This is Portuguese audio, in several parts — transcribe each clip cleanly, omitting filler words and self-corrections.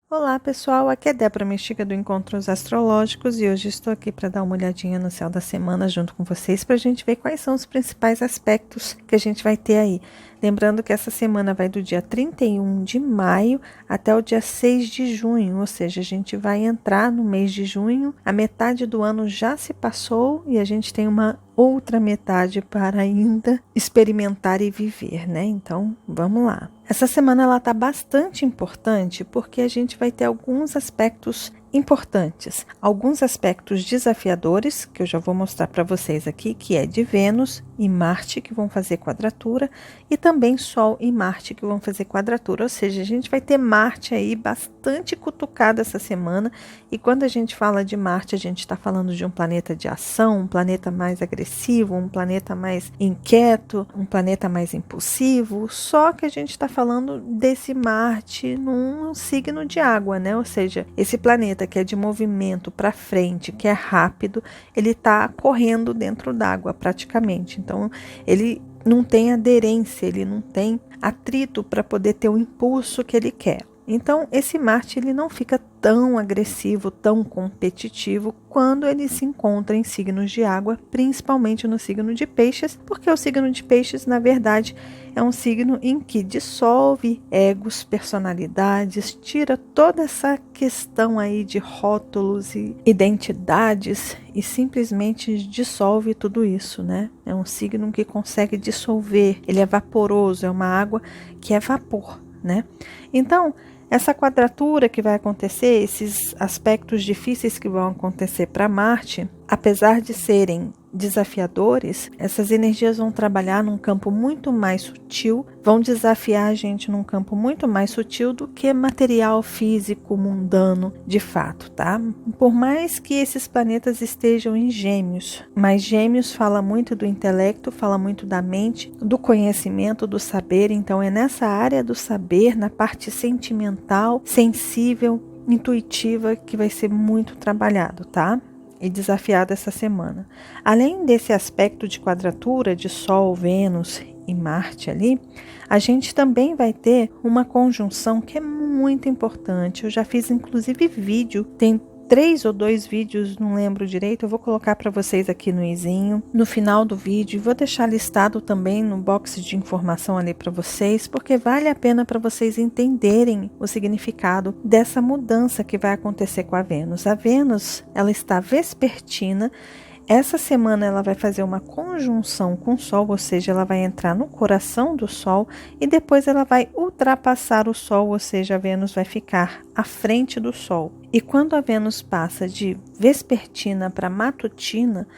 Olá pessoal, aqui é Débora Mexiga do Encontros Astrológicos e hoje estou aqui para dar uma olhadinha no céu da semana junto com vocês para a gente ver quais são os principais aspectos que a gente vai ter aí. Lembrando que essa semana vai do dia 31 de maio até o dia 6 de junho, ou seja, a gente vai entrar no mês de junho, a metade do ano já se passou e a gente tem uma outra metade para ainda experimentar e viver, né? Então, vamos lá. Essa semana ela tá bastante importante porque a gente vai ter alguns aspectos importantes, alguns aspectos desafiadores, que eu já vou mostrar para vocês aqui, que é de Vênus e Marte que vão fazer quadratura e também Sol e Marte que vão fazer quadratura, ou seja, a gente vai ter Marte aí bastante cutucado essa semana e quando a gente fala de Marte, a gente está falando de um planeta de ação, um planeta mais agressivo, um planeta mais inquieto, um planeta mais impulsivo, só que a gente está falando desse Marte num signo de água, né? Ou seja, esse planeta que é de movimento para frente, que é rápido, ele está correndo dentro d'água praticamente. Então, ele não tem aderência, ele não tem atrito para poder ter o impulso que ele quer. Então, esse Marte ele não fica tão agressivo, tão competitivo quando ele se encontra em signos de água, principalmente no signo de Peixes, porque o signo de Peixes, na verdade, é um signo em que dissolve egos, personalidades, tira toda essa questão aí de rótulos e identidades e simplesmente dissolve tudo isso, né? É um signo que consegue dissolver, ele é vaporoso, é uma água que é vapor, né? Então, essa quadratura que vai acontecer, esses aspectos difíceis que vão acontecer para Marte, apesar de serem desafiadores, essas energias vão trabalhar num campo muito mais sutil, vão desafiar a gente num campo muito mais sutil do que material físico mundano de fato, tá? Por mais que esses planetas estejam em Gêmeos, mas Gêmeos fala muito do intelecto, fala muito da mente, do conhecimento, do saber, então é nessa área do saber, na parte sentimental, sensível, intuitiva, que vai ser muito trabalhado, tá? E desafiado essa semana. Além desse aspecto de quadratura de Sol, Vênus e Marte ali, a gente também vai ter uma conjunção que é muito importante. Eu já fiz inclusive vídeo, tem 3 ou 2 vídeos, não lembro direito, eu vou colocar para vocês aqui no izinho, no final do vídeo, e vou deixar listado também no box de informação ali para vocês, porque vale a pena para vocês entenderem o significado dessa mudança que vai acontecer com a Vênus. A Vênus, ela está vespertina. Essa semana ela vai fazer uma conjunção com o Sol, ou seja, ela vai entrar no coração do Sol e depois ela vai ultrapassar o Sol, ou seja, a Vênus vai ficar à frente do Sol. E quando a Vênus passa de vespertina para matutina,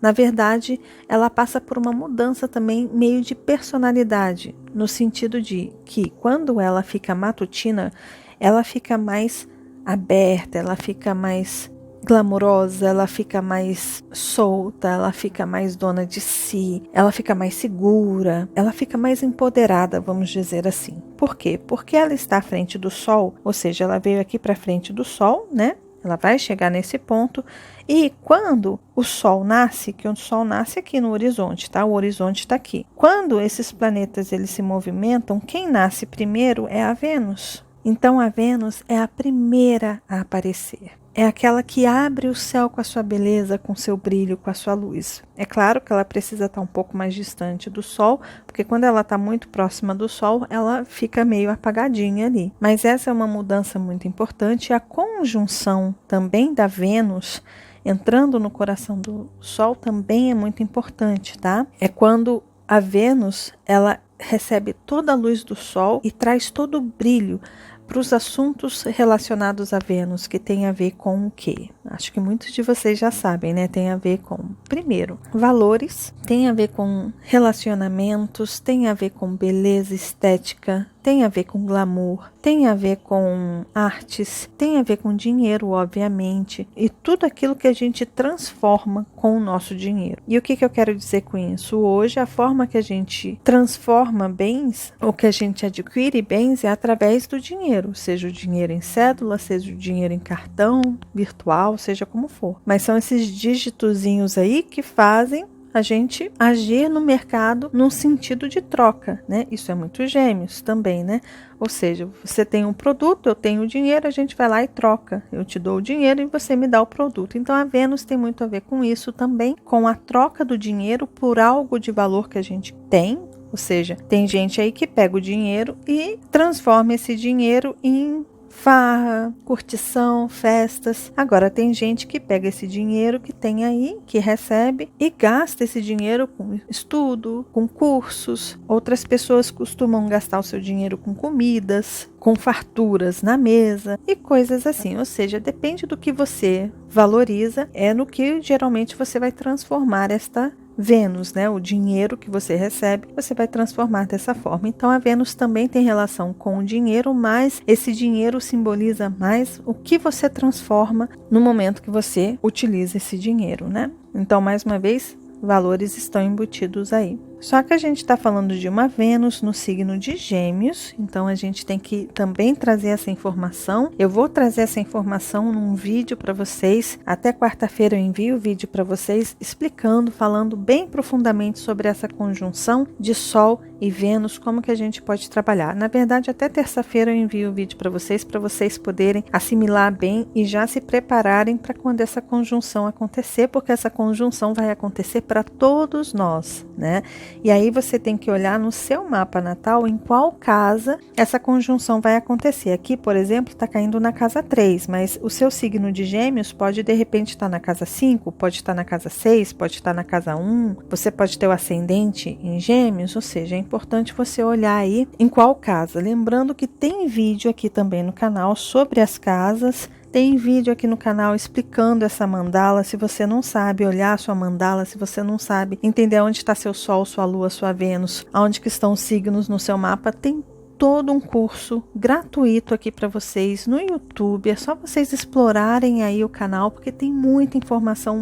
na verdade, ela passa por uma mudança também meio de personalidade, no sentido de que quando ela fica matutina, ela fica mais aberta, ela fica mais glamourosa, ela fica mais solta, ela fica mais dona de si, ela fica mais segura, ela fica mais empoderada, vamos dizer assim. Por quê? Porque ela está à frente do Sol, ou seja, ela veio aqui para frente do Sol, né? Ela vai chegar nesse ponto e quando o Sol nasce, que o Sol nasce aqui no horizonte, tá? O horizonte está aqui. Quando esses planetas eles se movimentam, quem nasce primeiro é a Vênus. Então a Vênus é a primeira a aparecer. É aquela que abre o céu com a sua beleza, com seu brilho, com a sua luz. É claro que ela precisa estar um pouco mais distante do Sol, porque quando ela está muito próxima do Sol, ela fica meio apagadinha ali. Mas essa é uma mudança muito importante. A conjunção também da Vênus entrando no coração do Sol também é muito importante, tá? É quando a Vênus, ela recebe toda a luz do Sol e traz todo o brilho para os assuntos relacionados a Vênus, que tem a ver com o quê? Acho que muitos de vocês já sabem, né? Tem a ver com, primeiro, valores, tem a ver com relacionamentos, tem a ver com beleza estética, tem a ver com glamour, tem a ver com artes, tem a ver com dinheiro, obviamente, e tudo aquilo que a gente transforma com o nosso dinheiro. E o que eu quero dizer com isso? Hoje, a forma que a gente transforma bens, ou que a gente adquire bens, é através do dinheiro, seja o dinheiro em cédula, seja o dinheiro em cartão, virtual, seja como for. Mas são esses dígitozinhos aí que fazem a gente agir no mercado num sentido de troca, né? Isso é muito Gêmeos também, né? Ou seja, você tem um produto, eu tenho o dinheiro, a gente vai lá e troca. Eu te dou o dinheiro e você me dá o produto. Então a Vênus tem muito a ver com isso também, com a troca do dinheiro por algo de valor que a gente tem. Ou seja, tem gente aí que pega o dinheiro e transforma esse dinheiro em farra, curtição, festas. Agora tem gente que pega esse dinheiro que tem aí, que recebe, e gasta esse dinheiro com estudo, com cursos. Outras pessoas costumam gastar o seu dinheiro com comidas, com farturas na mesa e coisas assim. Ou seja, depende do que você valoriza, é no que geralmente você vai transformar esta Vênus, né? O dinheiro que você recebe, você vai transformar dessa forma. Então a Vênus também tem relação com o dinheiro, mas esse dinheiro simboliza mais o que você transforma no momento que você utiliza esse dinheiro, né? Então, mais uma vez, valores estão embutidos aí. Só que a gente está falando de uma Vênus no signo de Gêmeos, então a gente tem que também trazer essa informação. Eu vou trazer essa informação num vídeo para vocês. Até quarta-feira eu envio o vídeo para vocês explicando, falando bem profundamente sobre essa conjunção de Sol e Vênus, como que a gente pode trabalhar. Na verdade, até terça-feira eu envio o vídeo para vocês poderem assimilar bem e já se prepararem para quando essa conjunção acontecer, porque essa conjunção vai acontecer para todos nós, né? E aí você tem que olhar no seu mapa natal em qual casa essa conjunção vai acontecer. Aqui, por exemplo, está caindo na casa 3, mas o seu signo de Gêmeos pode de repente estar na casa 5, pode estar na casa 6, pode estar na casa 1, você pode ter o ascendente em Gêmeos, ou seja, é importante você olhar aí em qual casa. Lembrando que tem vídeo aqui também no canal sobre as casas. Tem vídeo aqui no canal explicando essa mandala. Se você não sabe olhar a sua mandala, se você não sabe entender onde está seu Sol, sua Lua, sua Vênus, onde que estão os signos no seu mapa, tem todo um curso gratuito aqui para vocês no YouTube. É só vocês explorarem aí o canal, porque tem muita informação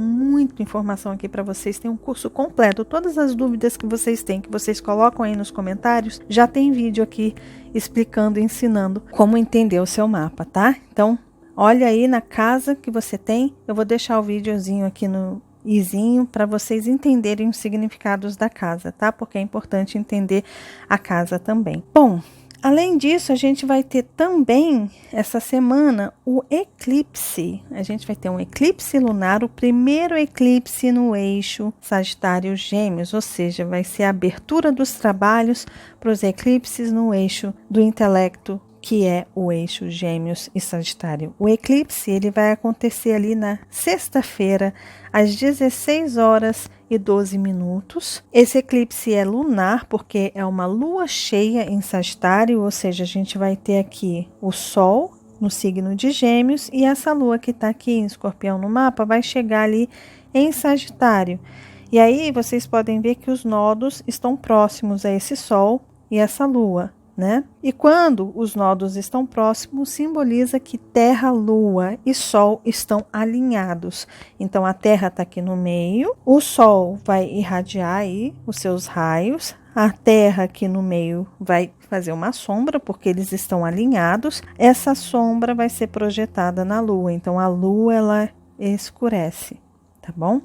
aqui para vocês. Tem um curso completo. Todas as dúvidas que vocês têm, que vocês colocam aí nos comentários, já tem vídeo aqui explicando, ensinando como entender o seu mapa, tá? Então, olha aí na casa que você tem. Eu vou deixar o videozinho aqui no izinho para vocês entenderem os significados da casa, tá? Porque é importante entender a casa também. Bom, além disso, a gente vai ter também essa semana o eclipse. A gente vai ter um eclipse lunar, o primeiro eclipse no eixo Sagitário-Gêmeos, ou seja, vai ser a abertura dos trabalhos para os eclipses no eixo do intelecto, que é o eixo Gêmeos e Sagitário. O eclipse ele vai acontecer ali na sexta-feira, às 16h12. Esse eclipse é lunar, porque é uma lua cheia em Sagitário, ou seja, a gente vai ter aqui o Sol no signo de Gêmeos e essa lua que está aqui em Escorpião no mapa vai chegar ali em Sagitário. E aí vocês podem ver que os nodos estão próximos a esse Sol e essa lua, né? E quando os nodos estão próximos, simboliza que Terra, Lua e Sol estão alinhados. Então a Terra está aqui no meio, o Sol vai irradiar aí os seus raios, a Terra aqui no meio vai fazer uma sombra, porque eles estão alinhados. Essa sombra vai ser projetada na Lua, então a Lua ela escurece, tá bom?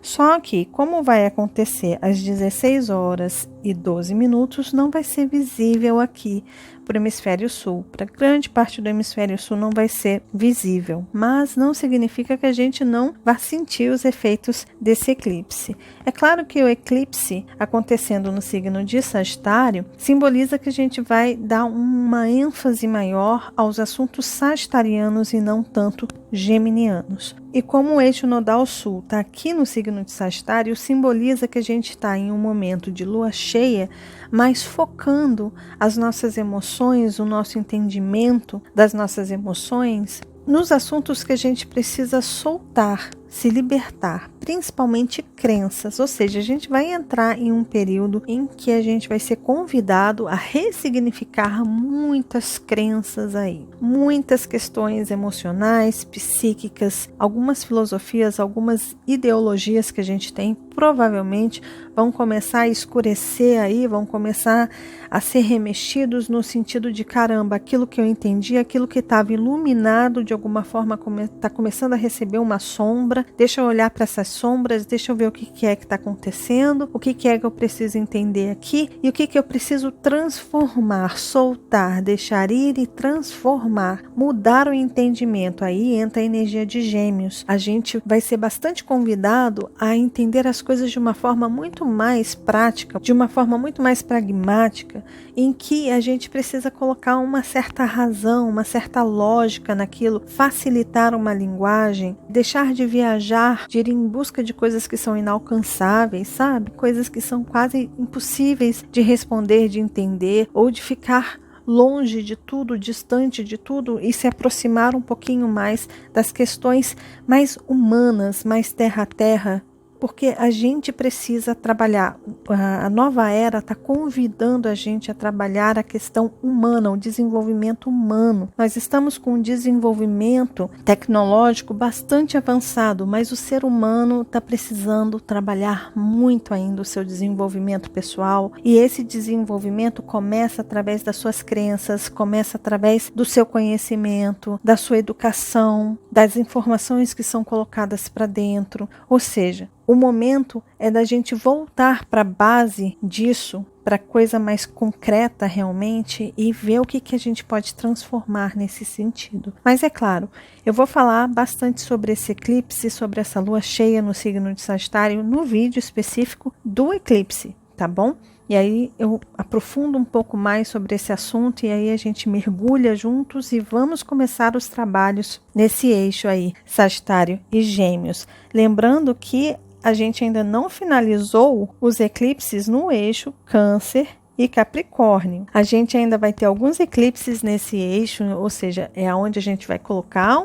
Só que, como vai acontecer às 16h12, não vai ser visível aqui para o hemisfério sul. Para grande parte do hemisfério sul não vai ser visível, mas não significa que a gente não vá sentir os efeitos desse eclipse. É claro que o eclipse acontecendo no signo de Sagitário simboliza que a gente vai dar uma ênfase maior aos assuntos sagitarianos e não tanto geminianos. E como o eixo nodal sul está aqui no signo de Sagitário, simboliza que a gente está em um momento de lua cheia, mas focando as nossas emoções, o nosso entendimento das nossas emoções nos assuntos que a gente precisa soltar, se libertar, principalmente crenças, ou seja, a gente vai entrar em um período em que a gente vai ser convidado a ressignificar muitas crenças aí, muitas questões emocionais, psíquicas, algumas filosofias, algumas ideologias que a gente tem, provavelmente vão começar a escurecer aí, vão começar a ser remexidos no sentido de caramba, aquilo que eu entendi, aquilo que estava iluminado de alguma forma está começando a receber uma sombra. Deixa eu olhar para essas sombras, deixa eu ver o que é que está acontecendo, o que é que eu preciso entender aqui e o que eu preciso transformar, soltar, deixar ir e transformar, mudar o entendimento. Aí entra a energia de Gêmeos. A gente vai ser bastante convidado a entender as coisas de uma forma muito mais prática, de uma forma muito mais pragmática, em que a gente precisa colocar uma certa razão, uma certa lógica naquilo, facilitar uma linguagem, deixar de viajar, de ir em busca de coisas que são inalcançáveis, sabe? Coisas que são quase impossíveis de responder, de entender, ou de ficar longe de tudo, distante de tudo e se aproximar um pouquinho mais das questões mais humanas, mais terra a terra, porque a gente precisa trabalhar. A nova era está convidando a gente a trabalhar a questão humana, o desenvolvimento humano. Nós estamos com um desenvolvimento tecnológico bastante avançado, mas o ser humano está precisando trabalhar muito ainda o seu desenvolvimento pessoal, e esse desenvolvimento começa através das suas crenças, começa através do seu conhecimento, da sua educação, das informações que são colocadas para dentro, ou seja, o momento é da gente voltar para a base disso, para a coisa mais concreta realmente, e ver o que a gente pode transformar nesse sentido. Mas é claro, eu vou falar bastante sobre esse eclipse, sobre essa lua cheia no signo de Sagitário, no vídeo específico do eclipse, tá bom? E aí eu aprofundo um pouco mais sobre esse assunto e aí a gente mergulha juntos e vamos começar os trabalhos nesse eixo aí, Sagitário e Gêmeos. Lembrando que a gente ainda não finalizou os eclipses no eixo Câncer e Capricórnio. A gente ainda vai ter alguns eclipses nesse eixo, ou seja, é onde a gente vai colocar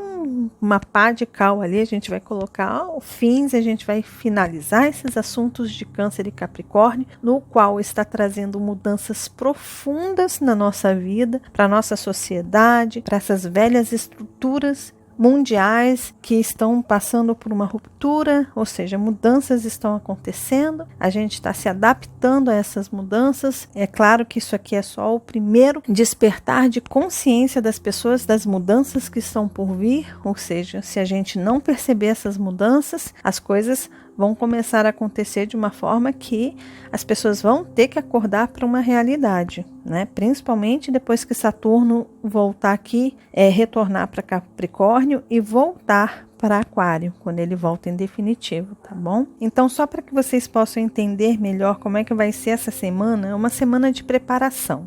uma pá de cal ali, a gente vai colocar fins, a gente vai finalizar esses assuntos de Câncer e Capricórnio, no qual está trazendo mudanças profundas na nossa vida, para a nossa sociedade, para essas velhas estruturas mundiais que estão passando por uma ruptura, ou seja, mudanças estão acontecendo, a gente está se adaptando a essas mudanças. É claro que isso aqui é só o primeiro despertar de consciência das pessoas das mudanças que estão por vir, ou seja, se a gente não perceber essas mudanças, as coisas vão começar a acontecer de uma forma que as pessoas vão ter que acordar para uma realidade, né? Principalmente depois que Saturno voltar aqui, retornar para Capricórnio e voltar para Aquário, quando ele volta em definitivo, tá bom? Então, só para que vocês possam entender melhor como é que vai ser essa semana, é uma semana de preparação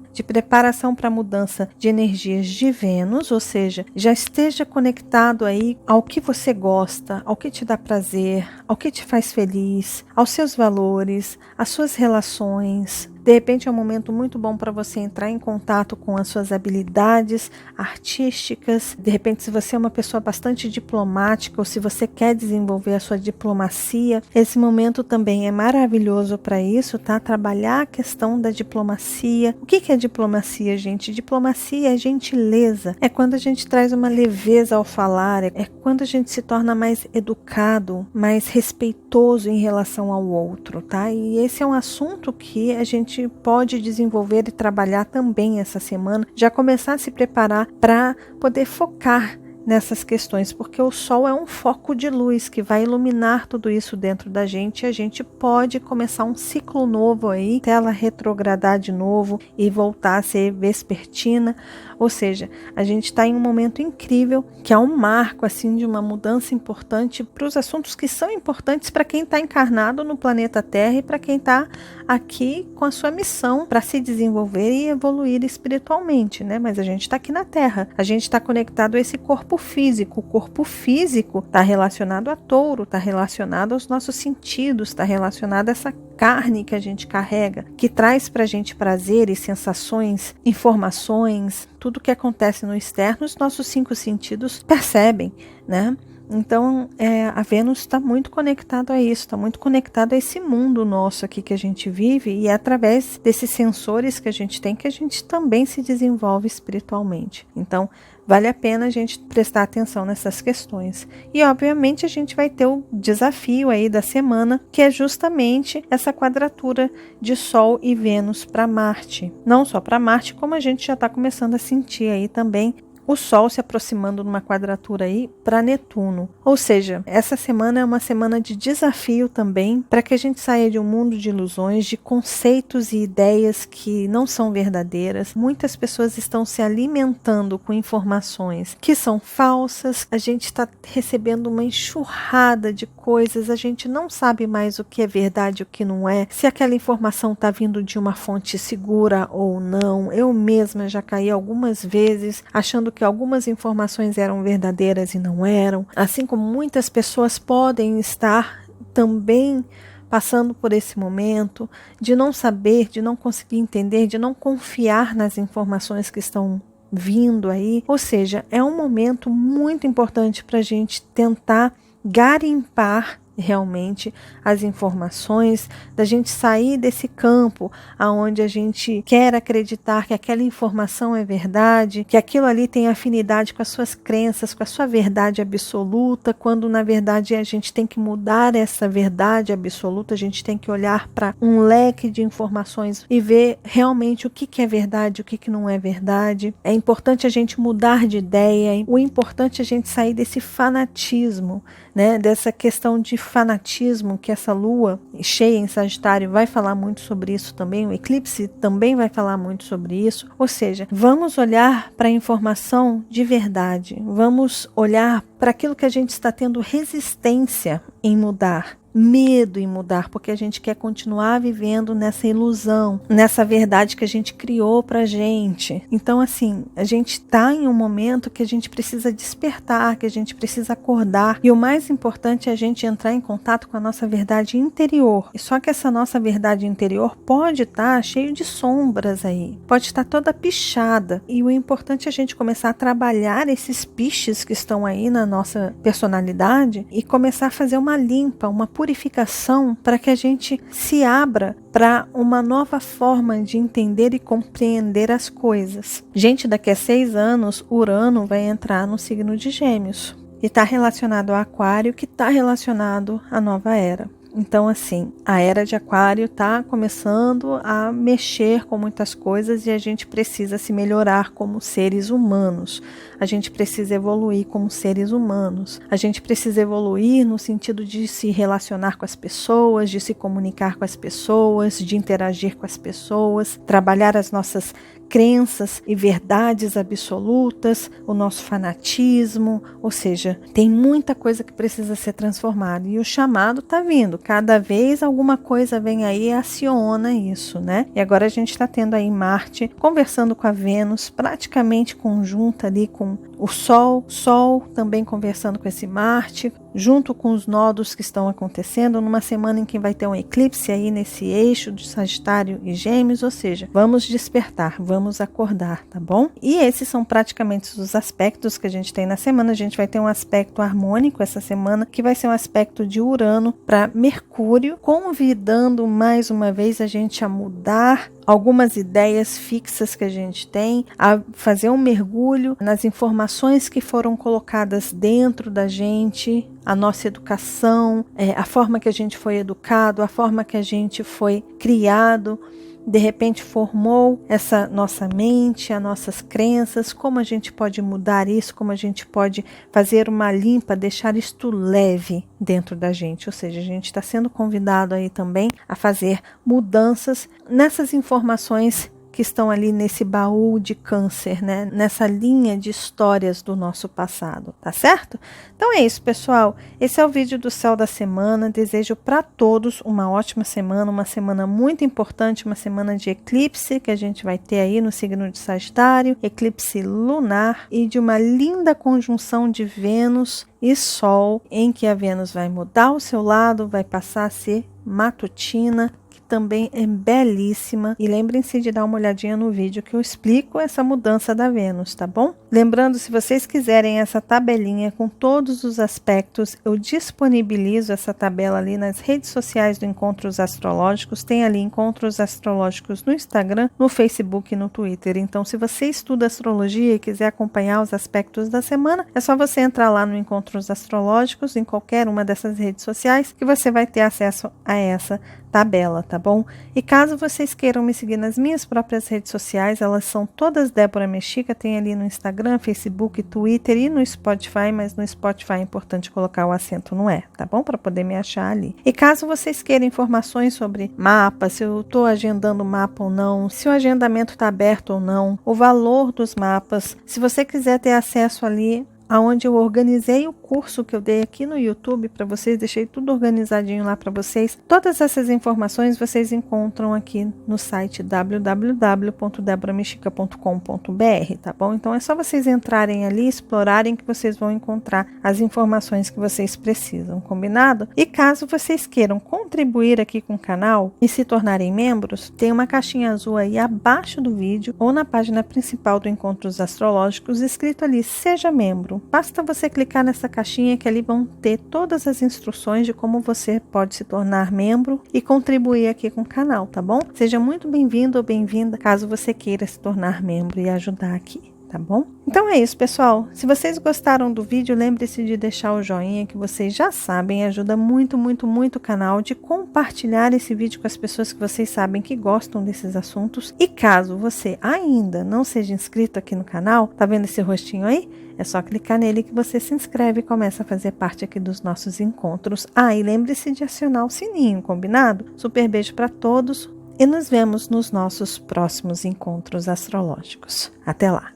para a mudança de energias de Vênus, ou seja, já esteja conectado aí ao que você gosta, ao que te dá prazer, ao que te faz feliz, aos seus valores, às suas relações. De repente é um momento muito bom para você entrar em contato com as suas habilidades artísticas. De repente, se você é uma pessoa bastante diplomática ou se você quer desenvolver a sua diplomacia, esse momento também é maravilhoso para isso, tá? Trabalhar a questão da diplomacia. O que é diplomacia, gente? Diplomacia é gentileza. É quando a gente traz uma leveza ao falar, é quando a gente se torna mais educado, mais respeitoso em relação ao outro, tá? E esse é um assunto que a gente pode desenvolver e trabalhar também essa semana, já começar a se preparar para poder focar nessas questões, porque o Sol é um foco de luz que vai iluminar tudo isso dentro da gente, e a gente pode começar um ciclo novo aí, ela retrogradar de novo e voltar a ser vespertina, ou seja, a gente está em um momento incrível, que é um marco assim de uma mudança importante para os assuntos que são importantes para quem está encarnado no planeta Terra e para quem está aqui com a sua missão para se desenvolver e evoluir espiritualmente, né? Mas a gente está aqui na Terra, a gente está conectado a esse corpo físico. O corpo físico está relacionado a touro, está relacionado aos nossos sentidos, está relacionado a essa carne que a gente carrega, que traz para a gente prazeres, sensações, informações, tudo que acontece no externo, os nossos 5 sentidos percebem, né? Então, a Vênus está muito conectado a isso, está muito conectado a esse mundo nosso aqui que a gente vive, e é através desses sensores que a gente tem que a gente também se desenvolve espiritualmente. Então, vale a pena a gente prestar atenção nessas questões. E, obviamente, a gente vai ter o desafio aí da semana, que é justamente essa quadratura de Sol e Vênus para Marte. Não só para Marte, como a gente já está começando a sentir aí também o Sol se aproximando numa quadratura aí para Netuno. Ou seja, essa semana é uma semana de desafio também para que a gente saia de um mundo de ilusões, de conceitos e ideias que não são verdadeiras. Muitas pessoas estão se alimentando com informações que são falsas. A gente está recebendo uma enxurrada de coisas, a gente não sabe mais o que é verdade e o que não é, se aquela informação está vindo de uma fonte segura ou não. Eu mesma já caí algumas vezes achando que algumas informações eram verdadeiras e não eram, assim como muitas pessoas podem estar também passando por esse momento de não saber, de não conseguir entender, de não confiar nas informações que estão vindo aí. Ou seja, é um momento muito importante para a gente tentar garimpar realmente as informações, da gente sair desse campo aonde a gente quer acreditar que aquela informação é verdade, que aquilo ali tem afinidade com as suas crenças, com a sua verdade absoluta, quando na verdade a gente tem que mudar essa verdade absoluta, a gente tem que olhar para um leque de informações e ver realmente o que é verdade, o que não é verdade. É importante a gente mudar de ideia, o importante é a gente sair desse fanatismo, né, dessa questão de fanatismo, que essa lua cheia em Sagitário vai falar muito sobre isso também, o eclipse também vai falar muito sobre isso. Ou seja, vamos olhar para a informação de verdade, vamos olhar para aquilo que a gente está tendo resistência em mudar, medo em mudar, porque a gente quer continuar vivendo nessa ilusão, nessa verdade que a gente criou pra gente. Então, assim, a gente tá em um momento que a gente precisa despertar, que a gente precisa acordar, e o mais importante é a gente entrar em contato com a nossa verdade interior. E só que essa nossa verdade interior pode estar cheio de sombras aí, pode estar toda pichada, e o importante é a gente começar a trabalhar esses piches que estão aí na nossa personalidade e começar a fazer uma limpa, uma purificação para que a gente se abra para uma nova forma de entender e compreender as coisas. Gente, daqui a 6 anos, Urano vai entrar no signo de Gêmeos e está relacionado ao Aquário, que está relacionado à nova era. Então, assim, a era de Aquário está começando a mexer com muitas coisas e a gente precisa se melhorar como seres humanos. A gente precisa evoluir como seres humanos. A gente precisa evoluir no sentido de se relacionar com as pessoas, de se comunicar com as pessoas, de interagir com as pessoas, trabalhar as nossas crenças e verdades absolutas, o nosso fanatismo, ou seja, tem muita coisa que precisa ser transformada e o chamado está vindo, cada vez alguma coisa vem aí e aciona isso, né? E agora a gente está tendo aí Marte conversando com a Vênus, praticamente conjunta ali com o Sol também conversando com esse Marte, junto com os nodos que estão acontecendo, numa semana em que vai ter um eclipse aí nesse eixo de Sagitário e Gêmeos, ou seja, vamos despertar, vamos acordar, tá bom? E esses são praticamente os aspectos que a gente tem na semana. A gente vai ter um aspecto harmônico essa semana, que vai ser um aspecto de Urano para Mercúrio, convidando mais uma vez a gente a mudar algumas ideias fixas que a gente tem, a fazer um mergulho nas informações que foram colocadas dentro da gente, a nossa educação, a forma que a gente foi educado, a forma que a gente foi criado, de repente formou essa nossa mente, as nossas crenças, como a gente pode mudar isso, como a gente pode fazer uma limpa, deixar isto leve dentro da gente, ou seja, a gente está sendo convidado aí também a fazer mudanças nessas informações que estão ali nesse baú de Câncer, né? Nessa linha de histórias do nosso passado, tá certo? Então é isso, pessoal. Esse é o vídeo do Céu da Semana. Desejo para todos uma ótima semana, uma semana muito importante, uma semana de eclipse que a gente vai ter aí no signo de Sagitário, eclipse lunar e de uma linda conjunção de Vênus e Sol, em que a Vênus vai mudar o seu lado, vai passar a ser matutina, também é belíssima, e lembrem-se de dar uma olhadinha no vídeo que eu explico essa mudança da Vênus, tá bom? Lembrando, se vocês quiserem essa tabelinha com todos os aspectos, eu disponibilizo essa tabela ali nas redes sociais do Encontros Astrológicos. Tem ali Encontros Astrológicos no Instagram, no Facebook e no Twitter. Então, se você estuda astrologia e quiser acompanhar os aspectos da semana, é só você entrar lá no Encontros Astrológicos, em qualquer uma dessas redes sociais, que você vai ter acesso a essa tabela, tá bom? E caso vocês queiram me seguir nas minhas próprias redes sociais, elas são todas Débora Mexica, tem ali no Instagram, Facebook, Twitter e no Spotify, mas no Spotify é importante colocar o acento no E, tá bom? Para poder me achar ali. E caso vocês queiram informações sobre mapa, se eu estou agendando mapa ou não, se o agendamento está aberto ou não, o valor dos mapas, se você quiser ter acesso ali aonde eu organizei o curso que eu dei aqui no YouTube para vocês, deixei tudo organizadinho lá para vocês. Todas essas informações vocês encontram aqui no site www.deboramexica.com.br, tá bom? Então é só vocês entrarem ali, explorarem que vocês vão encontrar as informações que vocês precisam, combinado? E caso vocês queiram contribuir aqui com o canal e se tornarem membros, tem uma caixinha azul aí abaixo do vídeo ou na página principal do Encontros Astrológicos, escrito ali, seja membro. Basta você clicar nessa caixinha que ali vão ter todas as instruções de como você pode se tornar membro e contribuir aqui com o canal, tá bom? Seja muito bem-vindo ou bem-vinda caso você queira se tornar membro e ajudar aqui, tá bom? Então é isso, pessoal. Se vocês gostaram do vídeo, lembre-se de deixar o joinha, que vocês já sabem, ajuda muito, muito, muito o canal, de compartilhar esse vídeo com as pessoas que vocês sabem que gostam desses assuntos. E caso você ainda não seja inscrito aqui no canal, tá vendo esse rostinho aí? É só clicar nele que você se inscreve e começa a fazer parte aqui dos nossos encontros. Ah, e lembre-se de acionar o sininho, combinado? Super beijo para todos e nos vemos nos nossos próximos encontros astrológicos. Até lá!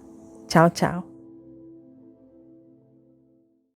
Tchau, tchau!